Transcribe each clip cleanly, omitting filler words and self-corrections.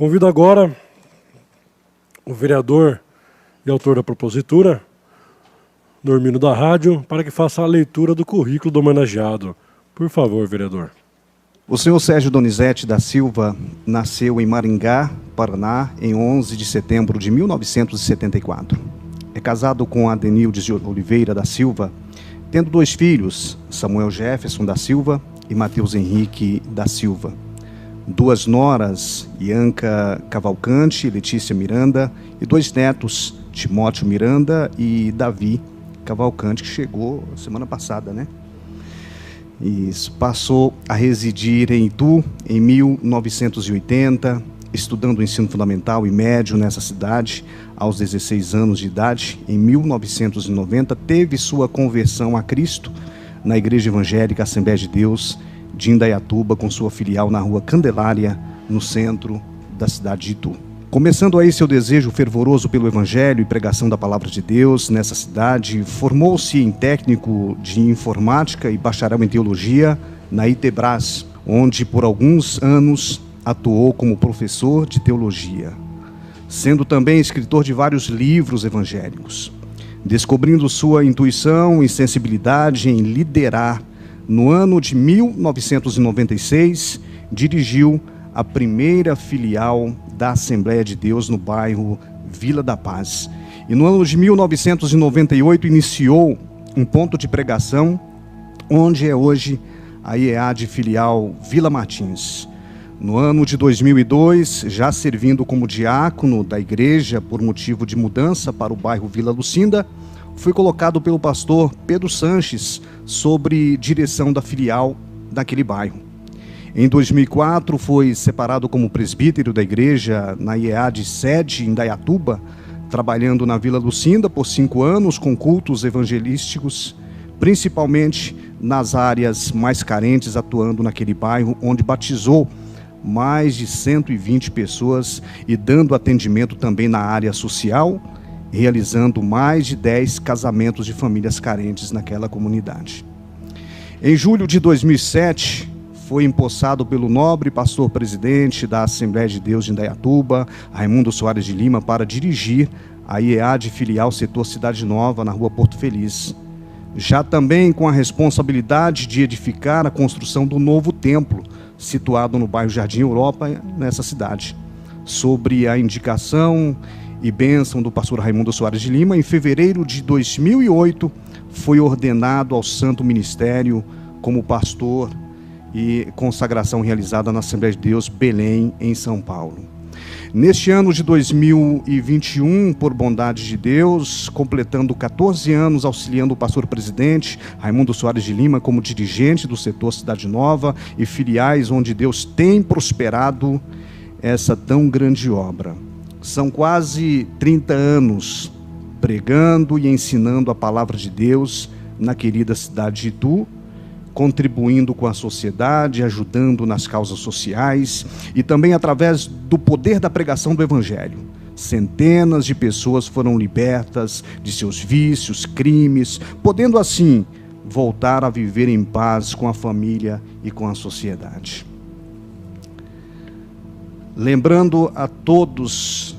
Convido agora o vereador e autor da propositura, Normino da Rádio, para que faça a leitura do currículo do homenageado. Por favor, vereador. O senhor Sérgio Donizete da Silva nasceu em Maringá, Paraná, em 11 de setembro de 1974. É casado com Adenildes de Oliveira da Silva, tendo 2 filhos, Samuel Jefferson da Silva e Matheus Henrique da Silva. 2 noras, Ianca Cavalcante e Letícia Miranda, e 2 netos, Timóteo Miranda e Davi Cavalcante, que chegou semana passada, né? Isso, passou a residir em Itu em 1980, estudando o ensino fundamental e médio nessa cidade. Aos 16 anos de idade, em 1990, teve sua conversão a Cristo na Igreja Evangélica Assembleia de Deus de Indaiatuba, com sua filial na Rua Candelária, no centro da cidade de Itu. Começando aí seu desejo fervoroso pelo Evangelho e pregação da Palavra de Deus nessa cidade, formou-se em técnico de informática e bacharel em teologia na ITEBRAS, onde por alguns anos atuou como professor de teologia, sendo também escritor de vários livros evangélicos. Descobrindo sua intuição e sensibilidade em liderar, no ano de 1996, dirigiu a primeira filial da Assembleia de Deus no bairro Vila da Paz. E no ano de 1998 iniciou um ponto de pregação, onde é hoje a IEAD filial Vila Martins. No ano de 2002, já servindo como diácono da igreja por motivo de mudança para o bairro Vila Lucinda, foi colocado pelo pastor Pedro Sanches sobre direção da filial daquele bairro. Em 2004, foi separado como presbítero da igreja na IEAD sede em Indaiatuba, trabalhando na Vila Lucinda por 5 anos com cultos evangelísticos, principalmente nas áreas mais carentes, atuando naquele bairro, onde batizou mais de 120 pessoas e dando atendimento também na área social, realizando mais de 10 casamentos de famílias carentes naquela comunidade. Em julho de 2007, foi empossado pelo nobre pastor-presidente da Assembleia de Deus de Indaiatuba, Raimundo Soares de Lima, para dirigir a IEAD filial setor Cidade Nova, na rua Porto Feliz. Já também com a responsabilidade de edificar a construção do novo templo, situado no bairro Jardim Europa, nessa cidade. Sobre a indicação e bênção do pastor Raimundo Soares de Lima, em fevereiro de 2008, foi ordenado ao Santo Ministério como pastor e consagração realizada na Assembleia de Deus Belém, em São Paulo. Neste ano de 2021, por bondade de Deus, completando 14 anos auxiliando o pastor-presidente Raimundo Soares de Lima como dirigente do setor Cidade Nova e filiais onde Deus tem prosperado essa tão grande obra. São quase 30 anos pregando e ensinando a palavra de Deus na querida cidade de Itu, contribuindo com a sociedade, ajudando nas causas sociais e também através do poder da pregação do Evangelho. Centenas de pessoas foram libertas de seus vícios, crimes, podendo assim voltar a viver em paz com a família e com a sociedade. Lembrando a todos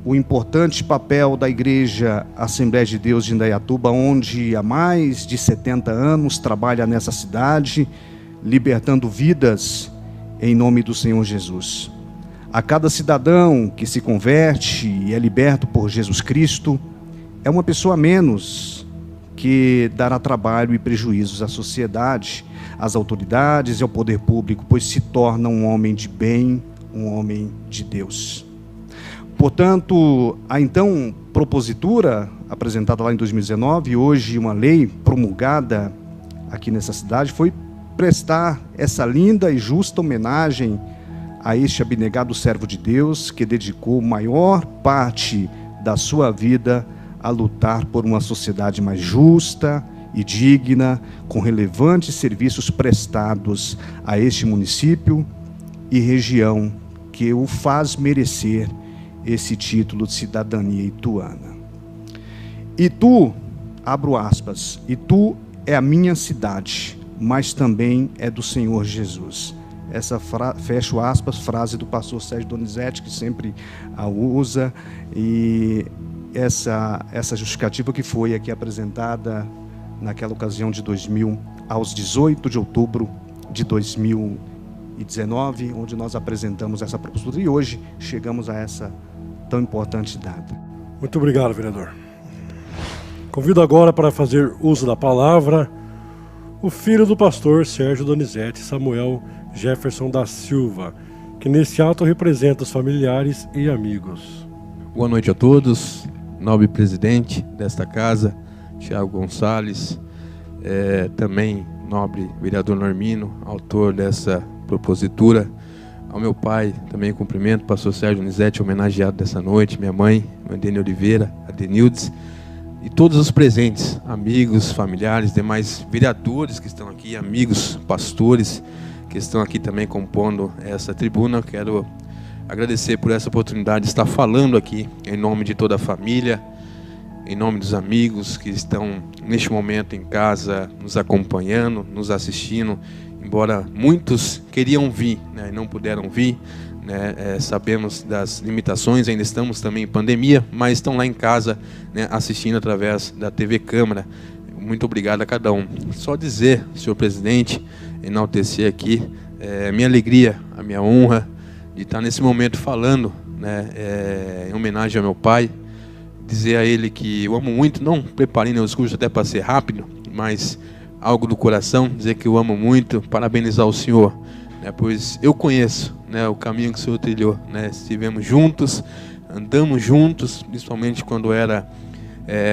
o importante papel da Igreja Assembleia de Deus de Indaiatuba, onde há mais de 70 anos trabalha nessa cidade, libertando vidas em nome do Senhor Jesus. A cada cidadão que se converte e é liberto por Jesus Cristo, é uma pessoa a menos que dará trabalho e prejuízos à sociedade, às autoridades e ao poder público, pois se torna um homem de bem, um homem de Deus. Portanto, a então propositura, apresentada lá em 2019, hoje uma lei promulgada aqui nessa cidade, foi prestar essa linda e justa homenagem a este abnegado servo de Deus, que dedicou maior parte da sua vida a lutar por uma sociedade mais justa e digna, com relevantes serviços prestados a este município e região, que o faz merecer esse título de cidadania ituana. Itu, abro aspas, Itu é a minha cidade, mas também é do Senhor Jesus. essa fecho aspas, frase do pastor Sérgio Donizete, que sempre a usa, e essa justificativa que foi aqui apresentada naquela ocasião de 2000, aos 18 de outubro de 2019, onde nós apresentamos essa propositura e hoje chegamos a essa tão importante data. Muito obrigado, vereador. Convido agora para fazer uso da palavra o filho do pastor Sérgio Donizete, Samuel Jefferson da Silva, que nesse ato representa os familiares e amigos. Boa noite a todos, nobre presidente desta casa, Tiago Gonçalves, também nobre vereador Normino, autor dessa propositura, ao meu pai também cumprimento, pastor Sérgio Donizete, homenageado dessa noite, minha mãe, Mandene Oliveira, a Denildes, e todos os presentes, amigos, familiares, demais vereadores que estão aqui, amigos, pastores que estão aqui também compondo essa tribuna. Quero agradecer por essa oportunidade de estar falando aqui em nome de toda a família, em nome dos amigos que estão neste momento em casa nos acompanhando, nos assistindo, embora muitos queriam vir, né, e não puderam vir, né, sabemos das limitações, ainda estamos também em pandemia, mas estão lá em casa, né, assistindo através da TV Câmara. Muito obrigado a cada um. Só dizer, senhor presidente, enaltecer aqui minha alegria, a minha honra de estar nesse momento falando, né, em homenagem ao meu pai, dizer a ele que eu amo muito, não preparei meu discurso até para ser rápido, mas algo do coração, dizer que eu amo muito, parabenizar o senhor, né, pois eu conheço, né, o caminho que o senhor trilhou, né, estivemos juntos, andamos juntos, principalmente quando era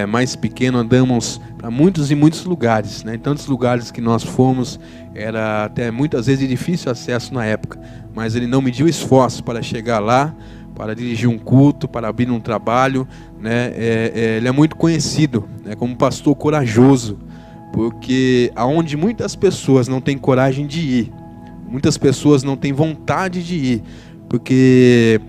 mais pequeno, andamos para muitos e muitos lugares, né, tantos lugares que nós fomos, era até muitas vezes de difícil acesso na época, mas ele não mediu esforço para chegar lá, para dirigir um culto, para abrir um trabalho, né, ele é muito conhecido, né, como pastor corajoso, porque aonde muitas pessoas não têm coragem de ir, muitas pessoas não têm vontade de ir, porque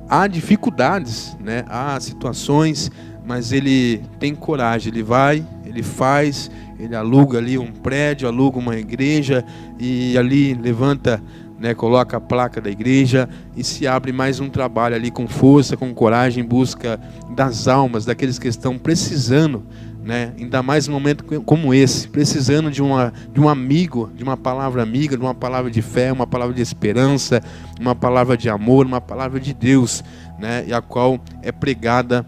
há dificuldades, né, há situações, mas ele tem coragem, ele vai, ele faz, ele aluga ali um prédio, aluga uma igreja e ali levanta, né, coloca a placa da igreja e se abre mais um trabalho ali com força, com coragem, em busca das almas, daqueles que estão precisando, né, ainda mais num momento como esse, precisando de um amigo, de uma palavra amiga, de uma palavra de fé, uma palavra de esperança, uma palavra de amor, uma palavra de Deus, né, e a qual é pregada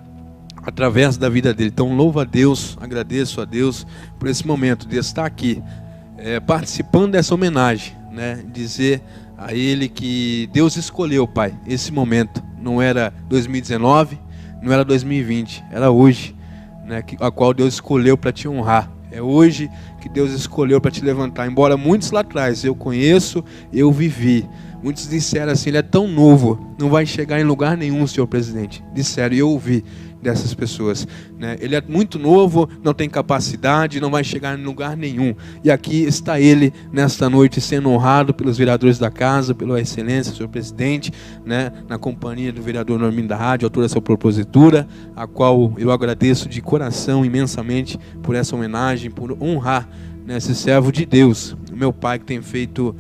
através da vida dele. Então louvo a Deus, agradeço a Deus por esse momento de estar aqui participando dessa homenagem, né, dizer a ele que Deus escolheu, Pai, esse momento, não era 2019, não era 2020, era hoje, né, a qual Deus escolheu para te honrar. É hoje que Deus escolheu para te levantar. Embora muitos lá atrás eu conheço, eu vivi. Muitos disseram assim, ele é tão novo, não vai chegar em lugar nenhum, senhor presidente. Disseram, e eu ouvi dessas pessoas, né? Ele é muito novo, não tem capacidade, não vai chegar em lugar nenhum. E aqui está ele nesta noite sendo honrado pelos vereadores da casa, pela excelência, senhor presidente, né? Na companhia do vereador Normino da Rádio, autor dessa propositura, a qual eu agradeço de coração imensamente por essa homenagem, por honrar, né, esse servo de Deus, o meu pai, que tem feito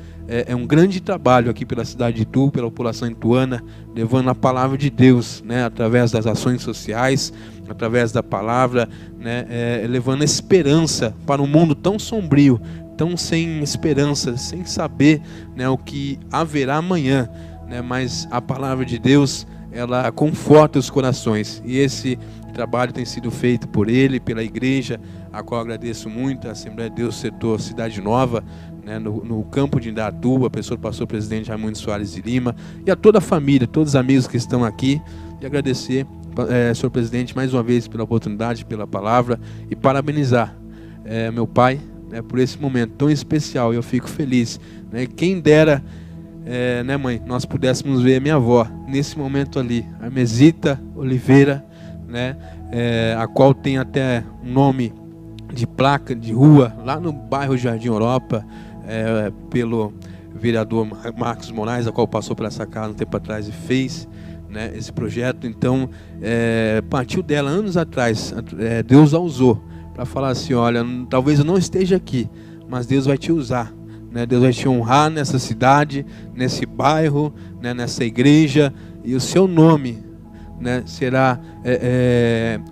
um grande trabalho aqui pela cidade de Itu, pela população ituana, levando a palavra de Deus, né, através das ações sociais, através da palavra, né, levando esperança para um mundo tão sombrio, tão sem esperança, sem saber, né, o que haverá amanhã, né, mas a palavra de Deus, ela conforta os corações, e esse trabalho tem sido feito por ele, pela igreja, a qual agradeço muito, a Assembleia de Deus Setor Cidade Nova, né, no campo de Indaiatuba, a pessoa do pastor presidente Raimundo Soares de Lima, e a toda a família, todos os amigos que estão aqui, e agradecer, senhor presidente, mais uma vez pela oportunidade, pela palavra, e parabenizar meu pai, né, por esse momento tão especial. Eu fico feliz, né, quem dera, né, mãe, nós pudéssemos ver a minha avó nesse momento ali, a Mesita Oliveira, né, a qual tem até um nome de placa de rua lá no bairro Jardim Europa, pelo vereador Marcos Moraes, a qual passou por essa casa um tempo atrás e fez, né, esse projeto. Então partiu dela anos atrás, Deus a usou para falar assim, olha, talvez eu não esteja aqui, mas Deus vai te usar, né? Deus vai te honrar nessa cidade, nesse bairro, né? Nessa igreja, e o seu nome, né? Será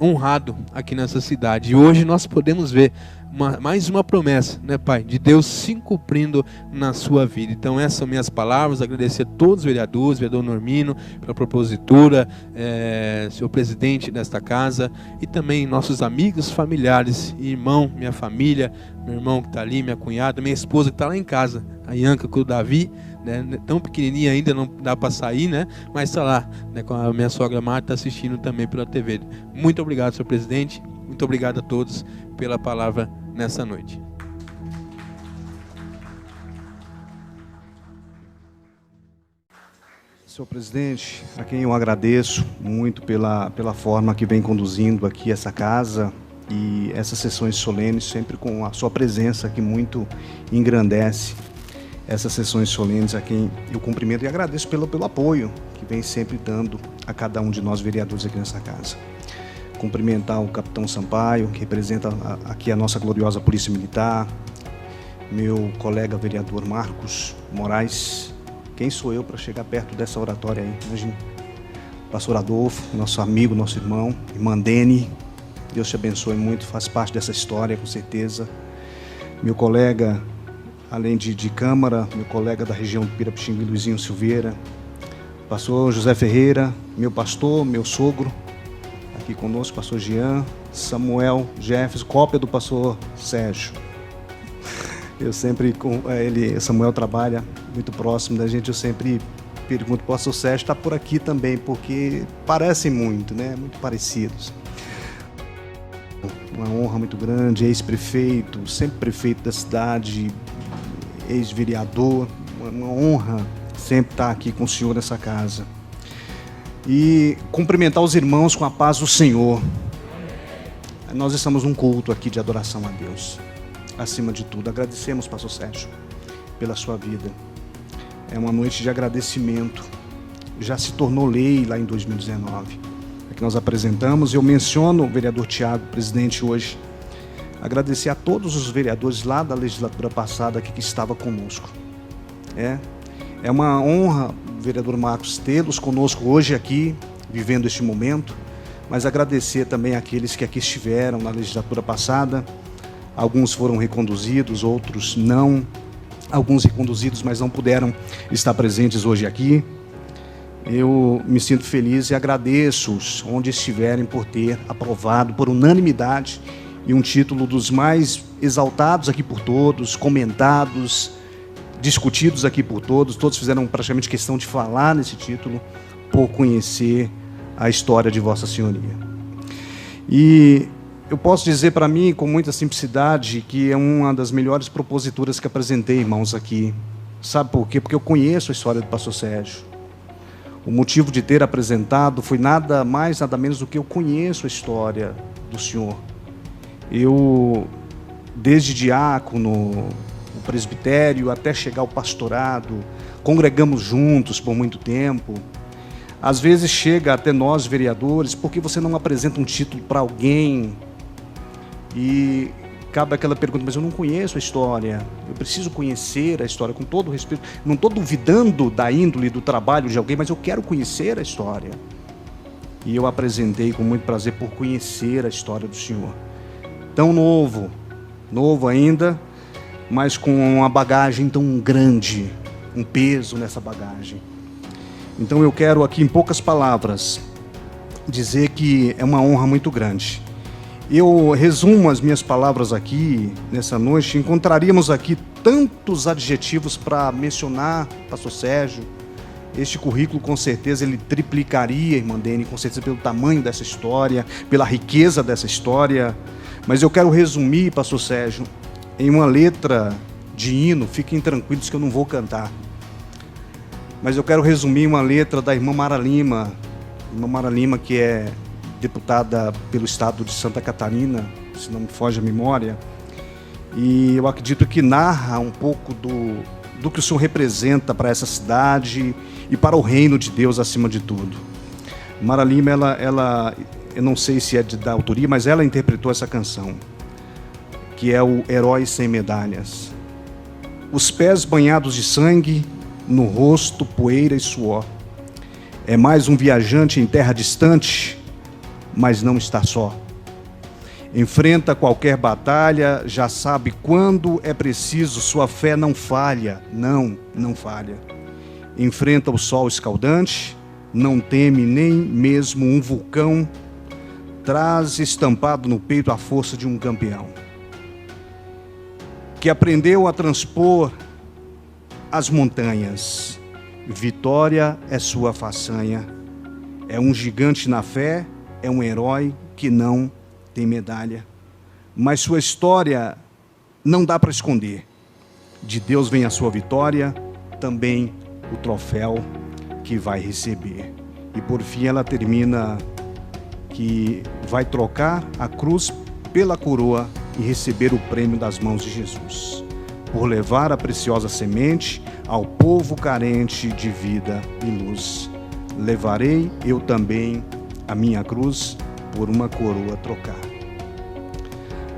honrado aqui nessa cidade. E hoje nós podemos ver mais uma promessa, né, Pai, de Deus se cumprindo na sua vida. Então essas são minhas palavras, agradecer a todos os vereadores, vereador Normino, pela propositura, senhor presidente desta casa, e também nossos amigos, familiares, irmão, minha família, meu irmão que está ali, minha cunhada, minha esposa que está lá em casa, a Ianca com o Davi, né, tão pequenininha ainda, não dá para sair, né, mas está lá, né, com a minha sogra Marta assistindo também pela TV. Muito obrigado, senhor presidente, muito obrigado a todos pela palavra nessa noite. Senhor presidente, a quem eu agradeço muito pela forma que vem conduzindo aqui essa casa e essas sessões solenes, sempre com a sua presença que muito engrandece essas sessões solenes, a quem eu cumprimento e agradeço pelo apoio que vem sempre dando a cada um de nós vereadores aqui nessa casa. Cumprimentar o capitão Sampaio, que representa aqui a nossa gloriosa Polícia Militar, meu colega vereador Marcos Moraes. Quem sou eu para chegar perto dessa oratória aí? Imagina. Pastor Adolfo, nosso amigo, nosso irmão, irmã Dene, Deus te abençoe muito, faz parte dessa história, com certeza. Meu colega, além de Câmara, meu colega da região do Pirapixingue, Luizinho Silveira, pastor José Ferreira, meu pastor, meu sogro, aqui conosco, pastor Jean, Samuel, Jefferson, cópia do pastor Sérgio. Eu sempre, Samuel trabalha muito próximo da gente, eu sempre pergunto, o pastor Sérgio está por aqui também, porque parecem muito, né? Muito parecidos. Uma honra muito grande, ex-prefeito, sempre prefeito da cidade, ex-vereador, uma honra sempre estar aqui com o senhor nessa casa. E cumprimentar os irmãos com a paz do Senhor. Nós estamos num culto aqui de adoração a Deus. Acima de tudo, agradecemos, pastor Sérgio, pela sua vida. É uma noite de agradecimento. Já se tornou lei lá em 2019. É que nós apresentamos. Eu menciono o vereador Tiago, presidente, hoje. Agradecer a todos os vereadores lá da legislatura passada aqui que estava conosco. É uma honra, vereador Marcos, tê-los conosco hoje aqui, vivendo este momento, mas agradecer também àqueles que aqui estiveram na legislatura passada. Alguns foram reconduzidos, outros não. Alguns reconduzidos, mas não puderam estar presentes hoje aqui. Eu me sinto feliz e agradeço-os onde estiverem por ter aprovado por unanimidade e um título dos mais exaltados aqui por todos, comentados, discutidos aqui por todos. Todos fizeram praticamente questão de falar nesse título por conhecer a história de Vossa Senhoria. E eu posso dizer para mim, com muita simplicidade, que é uma das melhores proposituras que apresentei, irmãos, aqui. Sabe por quê? Porque eu conheço a história do pastor Sérgio. O motivo de ter apresentado foi nada mais, nada menos do que eu conheço a história do senhor. Eu, desde diácono, o presbitério, até chegar ao pastorado, congregamos juntos por muito tempo. Às vezes chega até nós, vereadores, por que você não apresenta um título para alguém? E cabe aquela pergunta, mas eu não conheço a história, eu preciso conhecer a história, com todo o respeito. Não estou duvidando da índole, do trabalho de alguém, mas eu quero conhecer a história. E eu apresentei com muito prazer por conhecer a história do senhor. Tão novo ainda, mas com uma bagagem tão grande, um peso nessa bagagem. Então eu quero aqui, em poucas palavras, dizer que é uma honra muito grande. Eu resumo as minhas palavras aqui, nessa noite. Encontraríamos aqui tantos adjetivos para mencionar, pastor Sérgio. Este currículo, com certeza, ele triplicaria, irmã Dene, com certeza, pelo tamanho dessa história, pela riqueza dessa história. Mas eu quero resumir, pastor Sérgio, em uma letra de hino. Fiquem tranquilos que eu não vou cantar. Mas eu quero resumir uma letra da irmã Mara Lima. Irmã Mara Lima, que é deputada pelo estado de Santa Catarina, se não me foge a memória, e eu acredito que narra um pouco do que o senhor representa para essa cidade e para o reino de Deus acima de tudo. Mara Lima, ela eu não sei se é da autoria, mas ela interpretou essa canção, que é o Herói Sem Medalhas. os pés banhados de sangue, no rosto poeira e suor. É mais um viajante em terra distante, mas não está só. Enfrenta qualquer batalha, já sabe quando é preciso, sua fé não falha, não falha. Enfrenta o sol escaldante, não teme nem mesmo um vulcão, traz estampado no peito a força de um campeão, que aprendeu a transpor as montanhas. Vitória é sua façanha. É um gigante na fé, é um herói que não tem medalha. Mas sua história não dá para esconder. De Deus vem a sua vitória, também o troféu que vai receber. E por fim ela termina que vai trocar a cruz pela coroa e receber o prêmio das mãos de Jesus, por levar a preciosa semente ao povo carente de vida e luz. Levarei eu também a minha cruz por uma coroa trocar.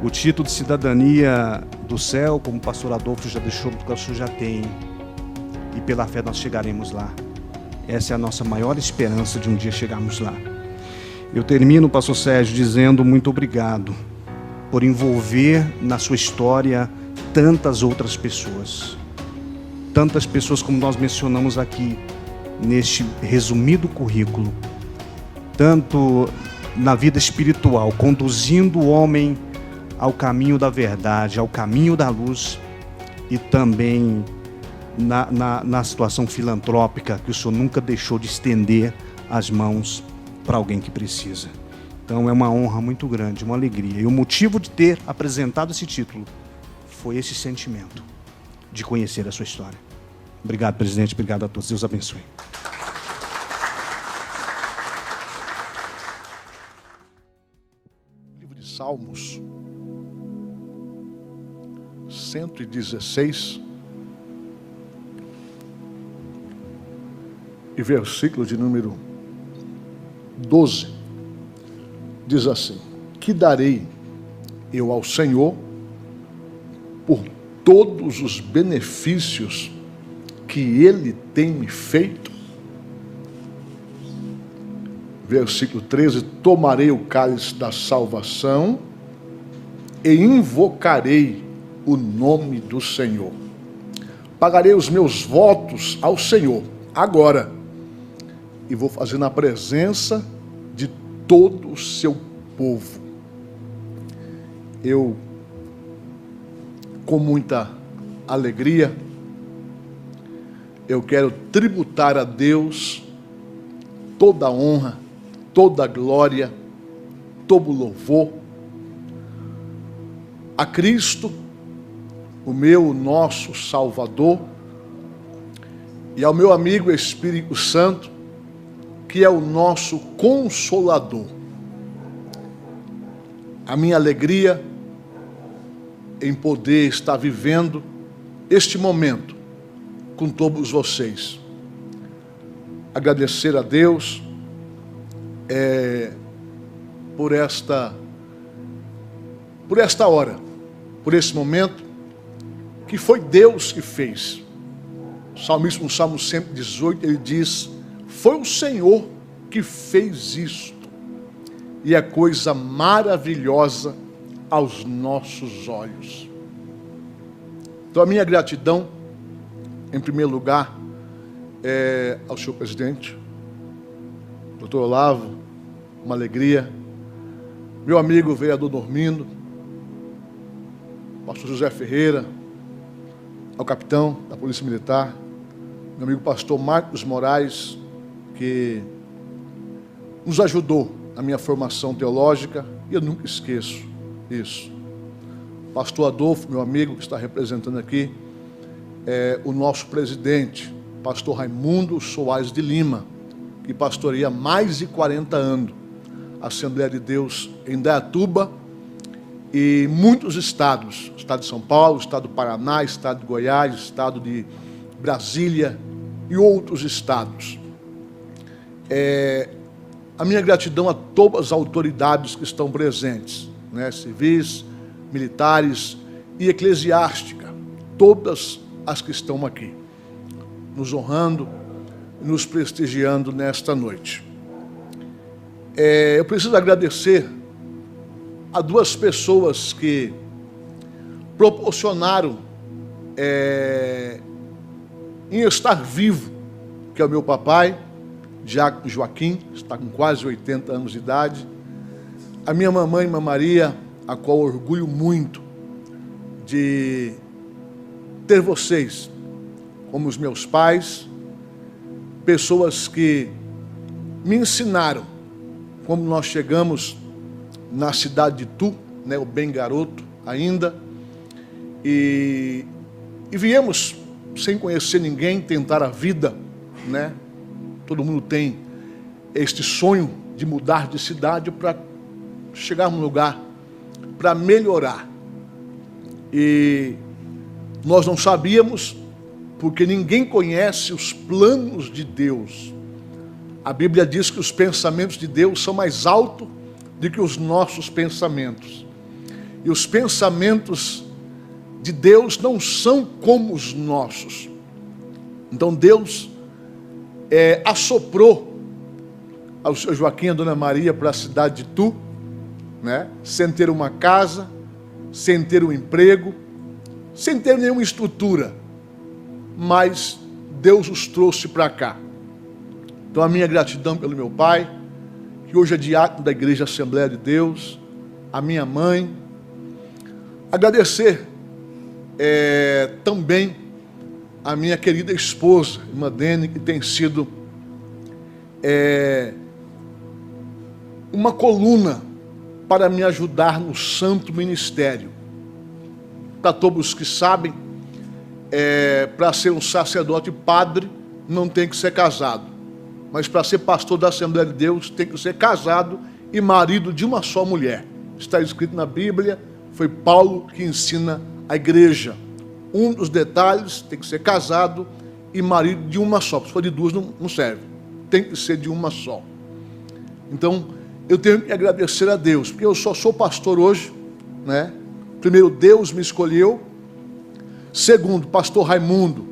O título de cidadania do céu, como o pastor Adolfo já deixou, porque o senhor já tem, e pela fé nós chegaremos lá. Essa é a nossa maior esperança de um dia chegarmos lá. Eu termino, pastor Sérgio, dizendo muito obrigado por envolver na sua história tantas outras pessoas. Tantas pessoas como nós mencionamos aqui, neste resumido currículo. Tanto na vida espiritual, conduzindo o homem ao caminho da verdade, ao caminho da luz, e também na situação filantrópica, que o senhor nunca deixou de estender as mãos para alguém que precisa. Então é uma honra muito grande, uma alegria. E o motivo de ter apresentado esse título foi esse sentimento de conhecer a sua história. Obrigado, presidente. Obrigado a todos. Deus abençoe. Livro de Salmos 116 e versículo de número 12, diz assim: que darei eu ao Senhor por todos os benefícios que Ele tem me feito? Versículo 13: tomarei o cálice da salvação e invocarei o nome do Senhor. Pagarei os meus votos ao Senhor agora, e vou fazer na presença de todo o seu povo. Eu, com muita alegria, eu quero tributar a Deus toda a honra, toda a glória, todo o louvor, a Cristo, o nosso Salvador, e ao meu amigo Espírito Santo, que é o nosso Consolador. A minha alegria em poder estar vivendo este momento com todos vocês. Agradecer a Deus por esta hora, por esse momento que foi Deus que fez. O salmista no Salmo 118, ele diz: foi o Senhor que fez isto, e é coisa maravilhosa aos nossos olhos. Então a minha gratidão, em primeiro lugar, é ao senhor presidente, doutor Olavo, uma alegria, meu amigo vereador Normino, pastor José Ferreira, ao capitão da Polícia Militar, meu amigo pastor Marcos Moraes, que nos ajudou na minha formação teológica, e eu nunca esqueço isso. Pastor Adolfo, meu amigo, que está representando aqui, o nosso presidente, pastor Raimundo Soares de Lima, que pastoreia há mais de 40 anos a Assembleia de Deus em Indaiatuba e muitos estados, estado de São Paulo, estado do Paraná, estado de Goiás, estado de Brasília e outros estados. A minha gratidão a todas as autoridades que estão presentes, civis, militares e eclesiástica, todas as que estão aqui, nos honrando, nos prestigiando nesta noite. Eu preciso agradecer a duas pessoas que proporcionaram em estar vivo, que é o meu papai, Diácono Joaquim, está com quase 80 anos de idade, a minha mamãe, Irmã Maria, a qual orgulho muito de ter vocês como os meus pais, pessoas que me ensinaram como nós chegamos na cidade de Tu, né, o bem garoto ainda, e viemos sem conhecer ninguém, tentar a vida, né? Todo mundo tem este sonho de mudar de cidade para chegar num lugar, para melhorar. E nós não sabíamos, porque ninguém conhece os planos de Deus. A Bíblia diz que os pensamentos de Deus são mais altos do que os nossos pensamentos. E os pensamentos de Deus não são como os nossos. Então Deus assoprou ao seu Joaquim e a Dona Maria para a cidade de Tu, né? Sem ter uma casa, sem ter um emprego, sem ter nenhuma estrutura, mas Deus os trouxe para cá. Então a minha gratidão pelo meu pai, que hoje é diácono da Igreja Assembleia de Deus, a minha mãe. Agradecer também a minha querida esposa, irmã Dene, que tem sido uma coluna para me ajudar no santo ministério. Para todos que sabem, para ser um sacerdote padre, não tem que ser casado. Mas para ser pastor da Assembleia de Deus, tem que ser casado e marido de uma só mulher. Está escrito na Bíblia, foi Paulo que ensina a igreja. Um dos detalhes, tem que ser casado e marido de uma só. Se for de duas, não serve. Tem que ser de uma só. Então, eu tenho que agradecer a Deus, porque eu só sou pastor hoje, né? Primeiro, Deus me escolheu. Segundo, pastor Raimundo,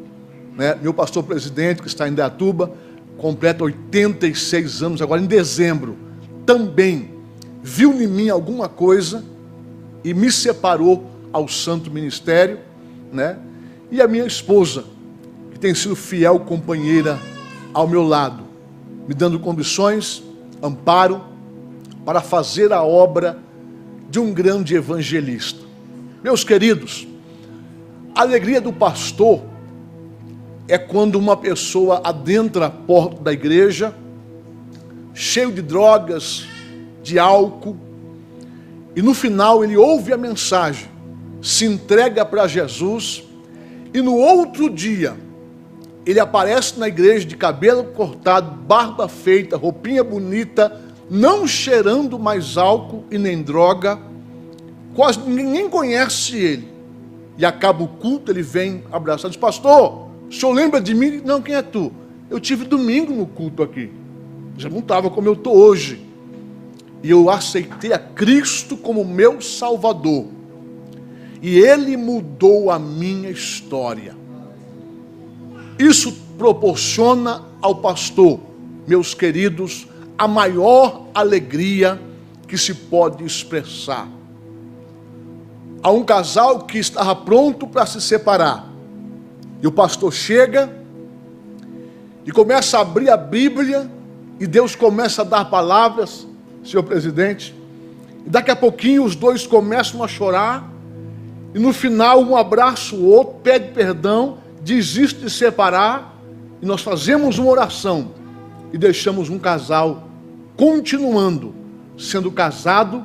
né? Meu pastor presidente, que está em Indaiatuba, completa 86 anos, agora em dezembro, também viu em mim alguma coisa e me separou ao santo ministério, né? E a minha esposa, que tem sido fiel companheira ao meu lado, me dando condições, amparo, para fazer a obra de um grande evangelista. Meus queridos, a alegria do pastor é quando uma pessoa adentra a porta da igreja, cheio de drogas, de álcool, e no final ele ouve a mensagem, se entrega para Jesus, e no outro dia ele aparece na igreja de cabelo cortado, barba feita, roupinha bonita, não cheirando mais álcool e nem droga, quase ninguém conhece ele, e acaba o culto, ele vem abraçado, diz: pastor, o senhor lembra de mim? Não, quem é tu? Eu tive domingo no culto aqui, já não estava como eu estou hoje, e eu aceitei a Cristo como meu Salvador, e Ele mudou a minha história. Isso proporciona ao pastor, meus queridos, a maior alegria que se pode expressar. Há um casal que estava pronto para se separar, e o pastor chega e começa a abrir a Bíblia, e Deus começa a dar palavras, senhor presidente, e daqui a pouquinho os dois começam a chorar, e no final um abraça o outro, pede perdão, desiste de separar, e nós fazemos uma oração, e deixamos um casal continuando, sendo casado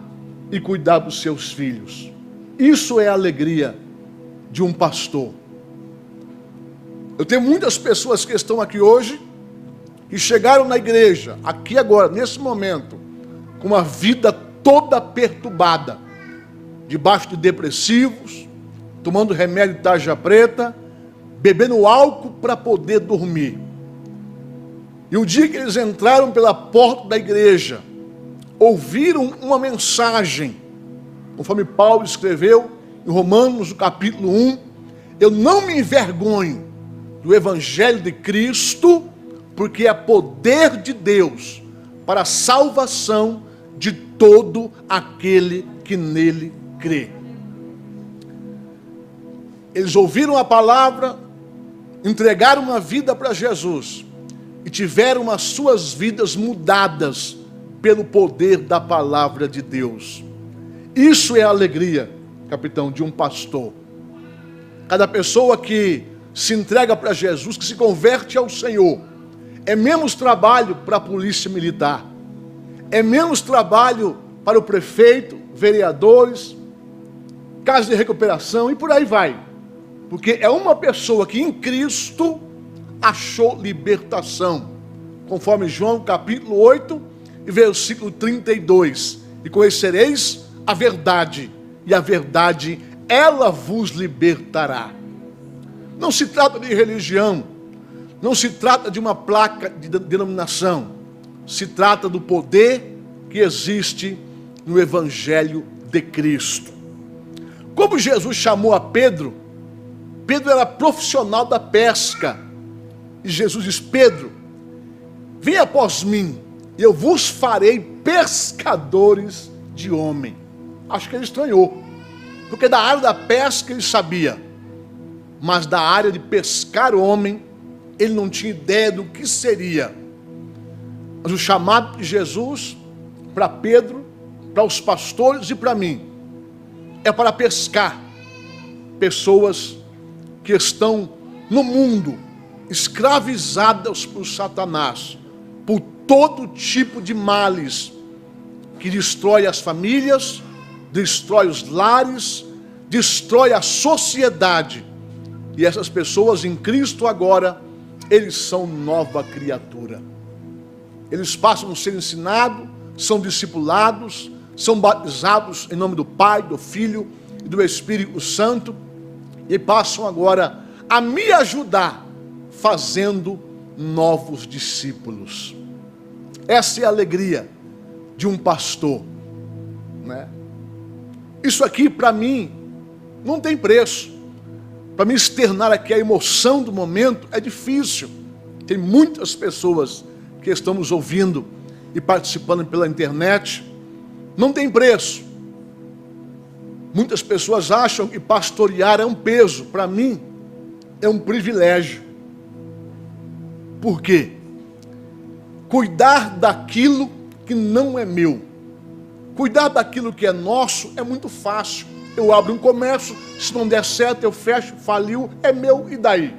e cuidar dos seus filhos. Isso é a alegria de um pastor. Eu tenho muitas pessoas que estão aqui hoje, que chegaram na igreja, aqui agora, nesse momento, com uma vida toda perturbada, debaixo de depressivos, tomando remédio de tarja preta, bebendo álcool para poder dormir. E o dia que eles entraram pela porta da igreja, ouviram uma mensagem, conforme Paulo escreveu em Romanos, no capítulo 1, Eu não me envergonho do Evangelho de Cristo, porque é poder de Deus para a salvação de todo aquele que nele crê. Eles ouviram a palavra, entregaram a vida para Jesus e tiveram as suas vidas mudadas pelo poder da palavra de Deus. Isso é a alegria, capitão, de um pastor. Cada pessoa que se entrega para Jesus, que se converte ao Senhor, é menos trabalho para a polícia militar, é menos trabalho para o prefeito, vereadores, casa de recuperação e por aí vai. Porque é uma pessoa que em Cristo achou libertação, conforme João capítulo 8 e versículo 32. E conhecereis a verdade, e a verdade, ela vos libertará. Não se trata de religião, não se trata de uma placa de denominação, se trata do poder que existe no Evangelho de Cristo. Como Jesus chamou a Pedro, Pedro era profissional da pesca, e Jesus diz: Pedro, vem após mim, e eu vos farei pescadores de homem. Acho que ele estranhou, porque da área da pesca ele sabia, mas da área de pescar o homem, ele não tinha ideia do que seria. Mas o chamado de Jesus para Pedro, para os pastores e para mim, é para pescar pessoas que estão no mundo, escravizadas por Satanás, por todo tipo de males, que destrói as famílias, destrói os lares, destrói a sociedade. E essas pessoas em Cristo agora, eles são nova criatura. Eles passam a ser ensinados, são discipulados, são batizados em nome do Pai, do Filho e do Espírito Santo, e passam agora a me ajudar, fazendo novos discípulos. Essa é a alegria de um pastor, né? Isso aqui para mim não tem preço. Para me externar aqui a emoção do momento é difícil. Tem muitas pessoas que estamos ouvindo e participando pela internet. Não tem preço. Muitas pessoas acham que pastorear é um peso. Para mim, é um privilégio. Por quê? Cuidar daquilo que não é meu. Cuidar daquilo que é nosso é muito fácil. Eu abro um comércio, se não der certo eu fecho, faliu, é meu, e daí?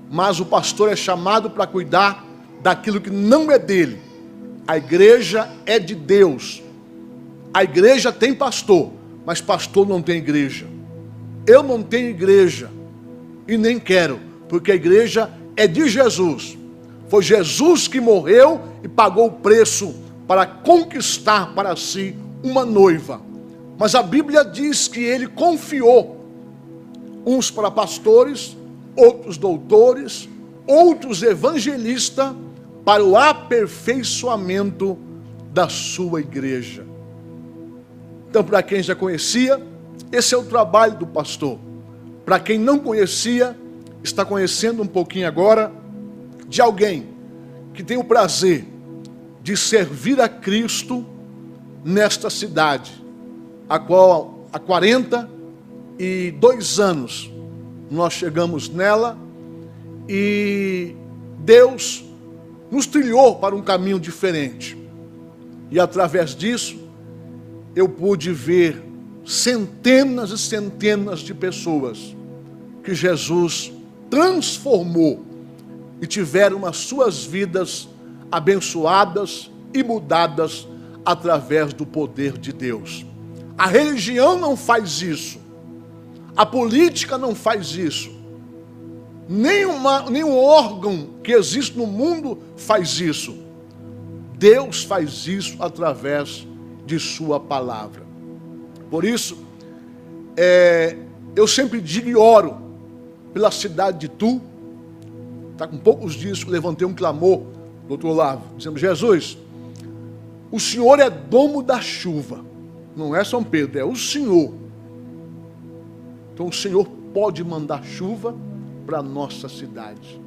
Mas o pastor é chamado para cuidar daquilo que não é dele. A igreja é de Deus. A igreja tem pastor, mas pastor não tem igreja. Eu não tenho igreja e nem quero, porque a igreja é de Jesus. Foi Jesus que morreu e pagou o preço para conquistar para si uma noiva. Mas a Bíblia diz que ele confiou uns para pastores, outros doutores, outros evangelistas, para o aperfeiçoamento da sua igreja. Então, para quem já conhecia, esse é o trabalho do pastor. Para quem não conhecia, está conhecendo um pouquinho agora de alguém que tem o prazer de servir a Cristo nesta cidade, a qual há 42 anos nós chegamos nela, e Deus nos trilhou para um caminho diferente. E através disso, eu pude ver centenas e centenas de pessoas que Jesus transformou e tiveram as suas vidas abençoadas e mudadas através do poder de Deus. A religião não faz isso. A política não faz isso. Nenhum órgão que existe no mundo faz isso. Deus faz isso através de sua palavra. Por isso, eu sempre digo e oro pela cidade de Tu. Está com poucos dias que eu levantei um clamor, doutor Olavo, dizendo: Jesus, o Senhor é dono da chuva. Não é São Pedro, é o Senhor. Então o Senhor pode mandar chuva para a nossa cidade.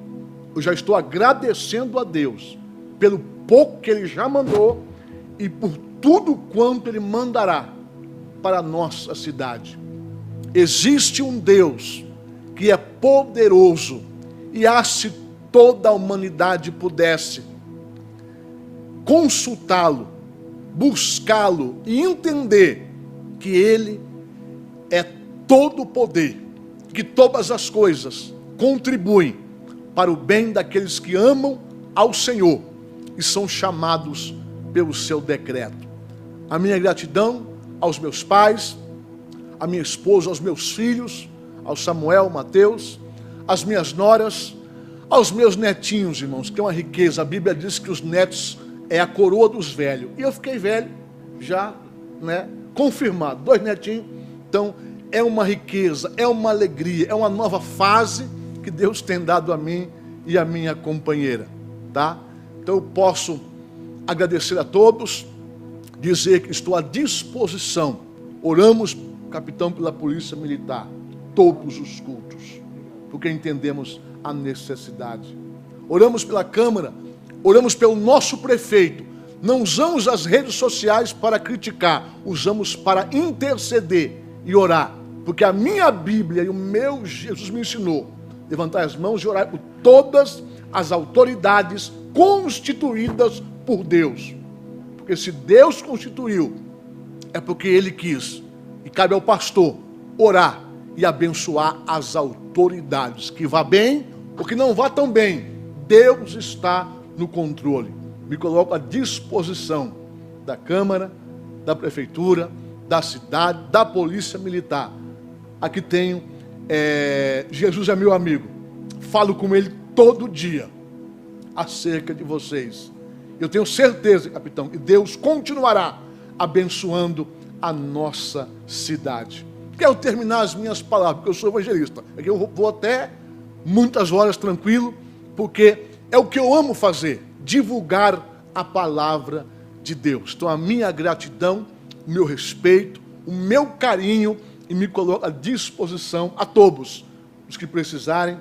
Eu já estou agradecendo a Deus pelo pouco que Ele já mandou e por tudo quanto Ele mandará para a nossa cidade. Existe um Deus que é poderoso, e se toda a humanidade pudesse consultá-lo, buscá-lo e entender que Ele é todo o poder, que todas as coisas contribuem para o bem daqueles que amam ao Senhor e são chamados pelo seu decreto. A minha gratidão aos meus pais, à minha esposa, aos meus filhos, ao Samuel, Mateus, às minhas noras, aos meus netinhos, irmãos, que é uma riqueza. A Bíblia diz que os netos é a coroa dos velhos. E eu fiquei velho, já, confirmado. 2 netinhos. Então, é uma riqueza, é uma alegria, é uma nova fase que Deus tem dado a mim e a minha companheira, tá? Então, eu posso agradecer a todos, dizer que estou à disposição. Oramos, capitão, pela Polícia Militar, todos os cultos, porque entendemos a necessidade. Oramos pela Câmara, oramos pelo nosso prefeito. Não usamos as redes sociais para criticar, usamos para interceder e orar, porque a minha Bíblia e o meu Jesus me ensinou levantar as mãos e orar por todas as autoridades constituídas por Deus, porque se Deus constituiu, é porque Ele quis, e cabe ao pastor orar e abençoar as autoridades, que vá bem ou que não vá tão bem, Deus está no controle. Me coloco à disposição da Câmara, da Prefeitura, da cidade, da Polícia Militar. Aqui tenho, Jesus é meu amigo, falo com ele todo dia acerca de vocês. Eu tenho certeza, capitão, que Deus continuará abençoando a nossa cidade. Quero terminar as minhas palavras, porque eu sou evangelista. Aqui eu vou até muitas horas tranquilo, porque é o que eu amo fazer, divulgar a palavra de Deus. Então a minha gratidão, o meu respeito, o meu carinho, e me coloco à disposição a todos os que precisarem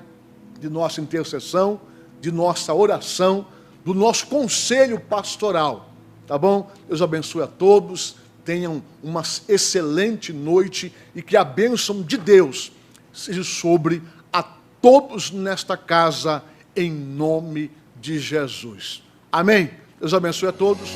de nossa intercessão, de nossa oração, do nosso conselho pastoral, tá bom? Deus abençoe a todos, tenham uma excelente noite e que a bênção de Deus seja sobre a todos nesta casa, em nome de Jesus. Amém? Deus abençoe a todos.